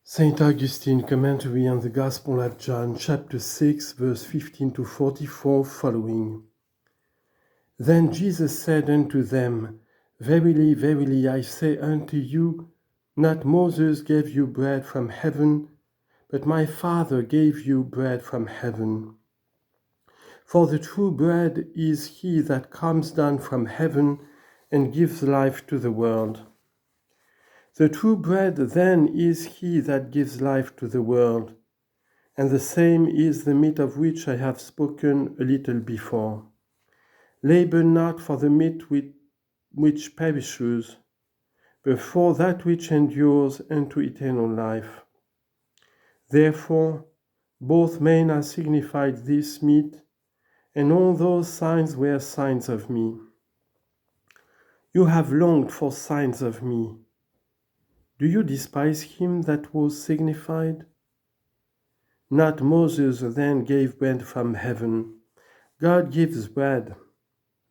Saint Augustine commentary on the Gospel of John, chapter 6, verse 15 to 44 following. Then Jesus said unto them, Verily, verily, I say unto you, not Moses gave you bread from heaven, but my Father gave you bread from heaven. For the true bread is he that comes down from heaven and gives life to the world. The true bread then is he that gives life to the world, and the same is the meat of which I have spoken a little before. Labor not for the meat which perishes, but for that which endures unto eternal life. Therefore, both men are signified this meat, and all those signs were signs of me. You have longed for signs of me. Do you despise him that was signified? Not Moses then gave bread from heaven. God gives bread.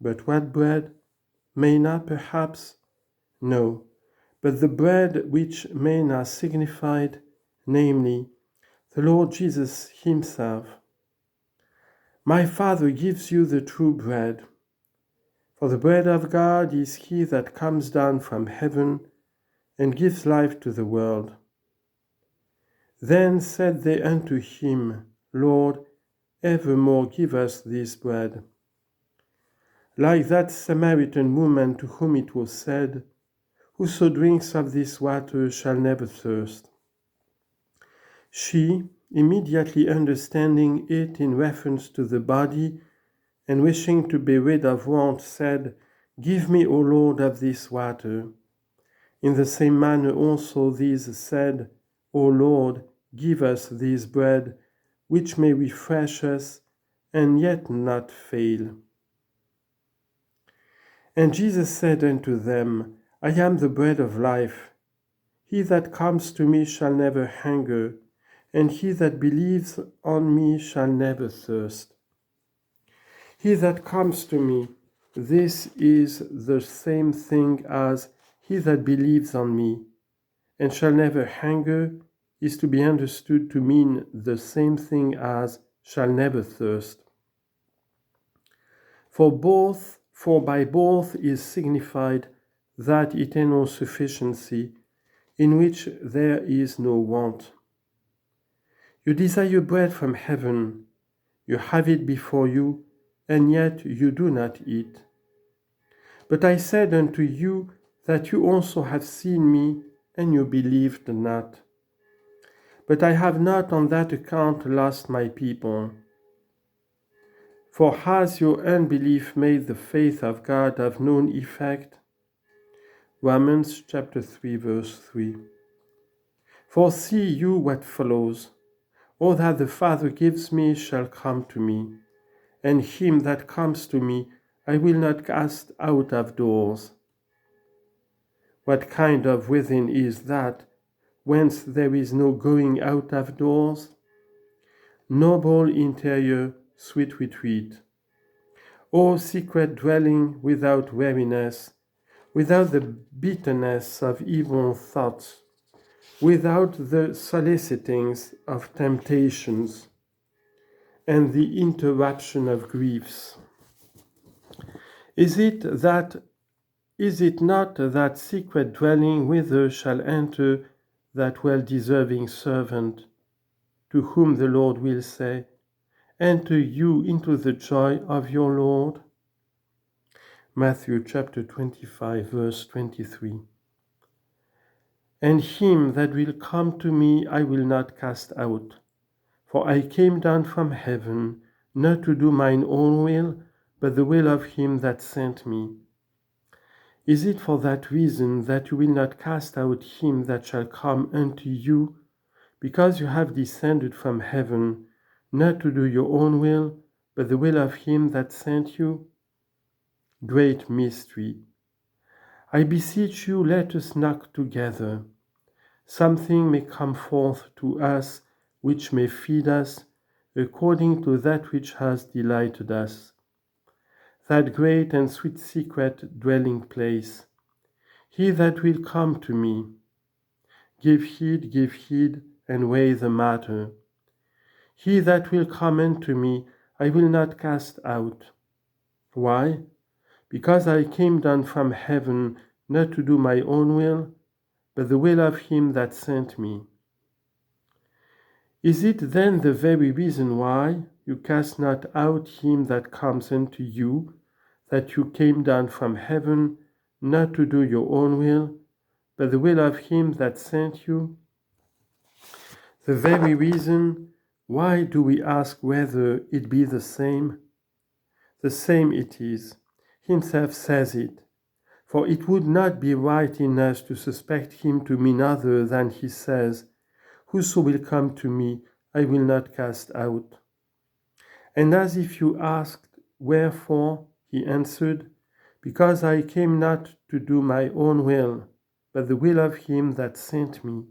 But what bread? Manna perhaps? No, but the bread which men are signified, namely, the Lord Jesus himself. My Father gives you the true bread. For the bread of God is he that comes down from heaven and gives life to the world. Then said they unto him, Lord, evermore give us this bread. Like that Samaritan woman to whom it was said, Whoso drinks of this water shall never thirst. She, immediately understanding it in reference to the body, and wishing to be rid of want, said, Give me, O Lord, of this water. In the same manner also these said, O Lord, give us this bread, which may refresh us, and yet not fail. And Jesus said unto them, I am the bread of life. He that comes to me shall never hunger, and he that believes on me shall never thirst. He that comes to me, this is the same thing as he that believes on me, and shall never hunger is to be understood to mean the same thing as shall never thirst. For by both is signified that eternal sufficiency in which there is no want. You desire bread from heaven, you have it before you, and yet you do not eat. But I said unto you that you also have seen me, and you believed not. But I have not on that account lost my people. For has your unbelief made the faith of God of none effect? Romans chapter 3, verse 3. For see you what follows. All that the Father gives me shall come to me, and him that comes to me I will not cast out of doors. What kind of within is that, whence there is no going out of doors? Noble interior, sweet retreat. O secret dwelling without weariness, without the bitterness of evil thoughts, without the solicitings of temptations, and the interruption of griefs. Is it not that secret dwelling whither shall enter that well-deserving servant, to whom the Lord will say, Enter you into the joy of your Lord? Matthew chapter 25, verse 23. And him that will come to me I will not cast out, for I came down from heaven, not to do mine own will, but the will of him that sent me. Is it for that reason that you will not cast out him that shall come unto you, because you have descended from heaven, not to do your own will, but the will of him that sent you? Great mystery. I beseech you, let us knock together. Something may come forth to us which may feed us, according to that which has delighted us. That great and sweet secret dwelling place. He that will come to me, give heed, and weigh the matter. He that will come unto me, I will not cast out. Why? Because I came down from heaven, not to do my own will, but the will of him that sent me. Is it then the very reason why you cast not out him that comes unto you, that you came down from heaven, not to do your own will, but the will of him that sent you? The very reason why do we ask whether it be the same? The same it is. Himself says it. For it would not be right in us to suspect him to mean other than he says, Whoso will come to me, I will not cast out. And as if you asked, Wherefore? He answered, Because I came not to do my own will, but the will of him that sent me.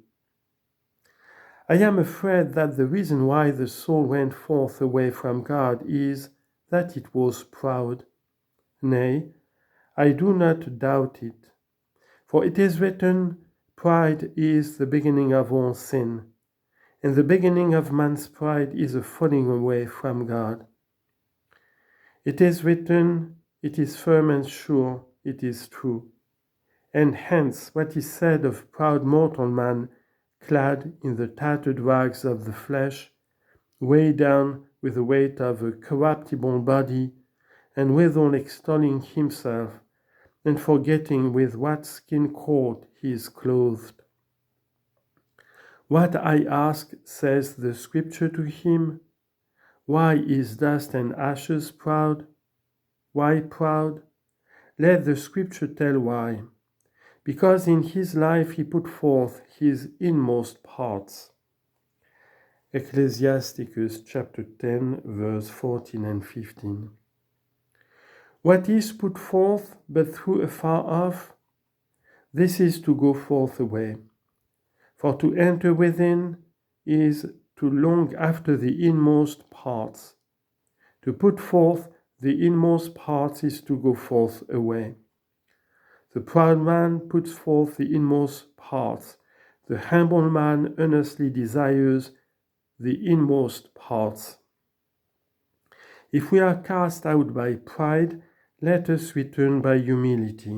I am afraid that the reason why the soul went forth away from God is that it was proud. Nay, I do not doubt it. For it is written, Pride is the beginning of all sin, and the beginning of man's pride is a falling away from God. It is written, It is firm and sure, it is true. And hence what is said of proud mortal man, clad in the tattered rags of the flesh, weighed down with the weight of a corruptible body, and withal extolling himself, and forgetting with what skin coat he is clothed. What I ask, says the Scripture to him, Why is dust and ashes proud? Why proud? Let the Scripture tell why. Because in his life he put forth his inmost parts. Ecclesiasticus chapter 10, verse 14 and 15. What is put forth but through afar off? This is to go forth away. For to enter within is to long after the inmost parts. To put forth the inmost parts is to go forth away. The proud man puts forth the inmost parts. The humble man earnestly desires the inmost parts. If we are cast out by pride, let us return by humility.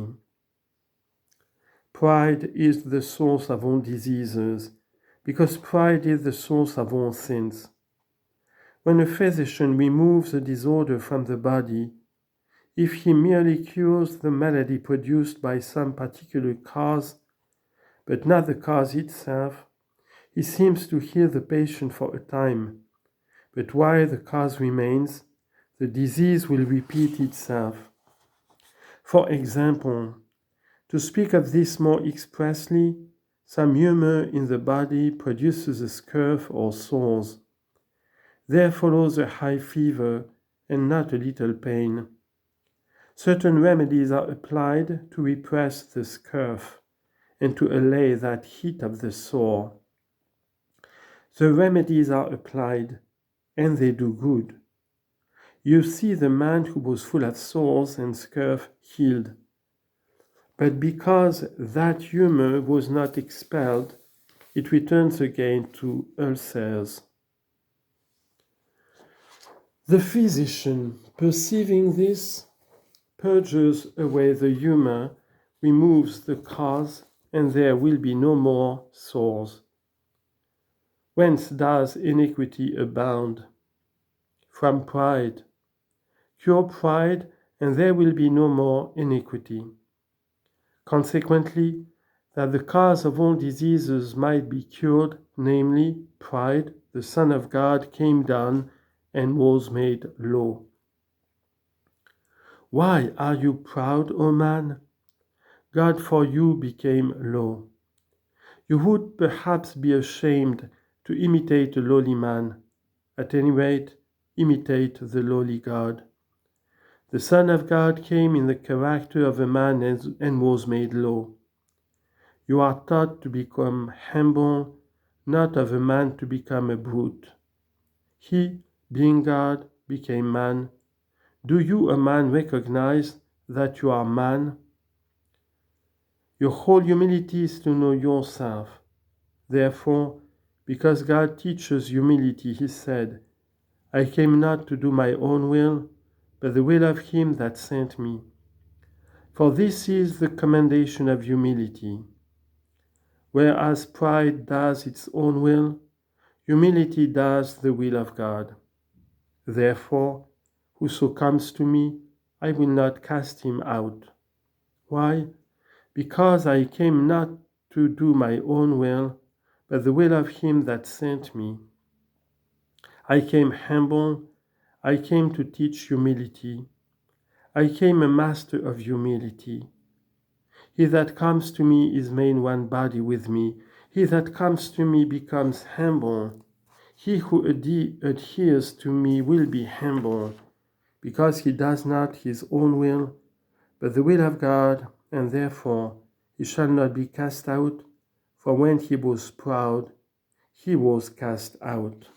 Pride is the source of all diseases, because pride is the source of all sins. When a physician removes a disorder from the body, if he merely cures the malady produced by some particular cause, but not the cause itself, he seems to heal the patient for a time. But while the cause remains, the disease will repeat itself. For example, to speak of this more expressly, some humor in the body produces a scurf or sores. There follows a high fever and not a little pain. Certain remedies are applied to repress the scurf and to allay that heat of the sore. The remedies are applied, and they do good. You see the man who was full of sores and scurf healed. But because that humor was not expelled, it returns again to ulcers. The physician, perceiving this, purges away the humor, removes the cause, and there will be no more sores. Whence does iniquity abound? From pride. Cure pride, and there will be no more iniquity. Consequently, that the cause of all diseases might be cured, namely pride, the Son of God came down and was made low. Why are you proud, O man? God for you became low. You would perhaps be ashamed to imitate a lowly man. At any rate, imitate the lowly God. The Son of God came in the character of a man and was made low. You are taught to become humble, not of a man to become a brute. He, being God, became man. Do you, a man, recognize that you are man? Your whole humility is to know yourself. Therefore, because God teaches humility, he said, I came not to do my own will, but the will of him that sent me. For this is the commendation of humility. Whereas pride does its own will, humility does the will of God. Therefore, whoso comes to me, I will not cast him out. Why? Because I came not to do my own will, but the will of him that sent me. I came humble, I came to teach humility. I came a master of humility. He that comes to me is made one body with me. He that comes to me becomes humble. He who adheres to me will be humble, because he does not his own will, but the will of God, and therefore he shall not be cast out, for when he was proud, he was cast out.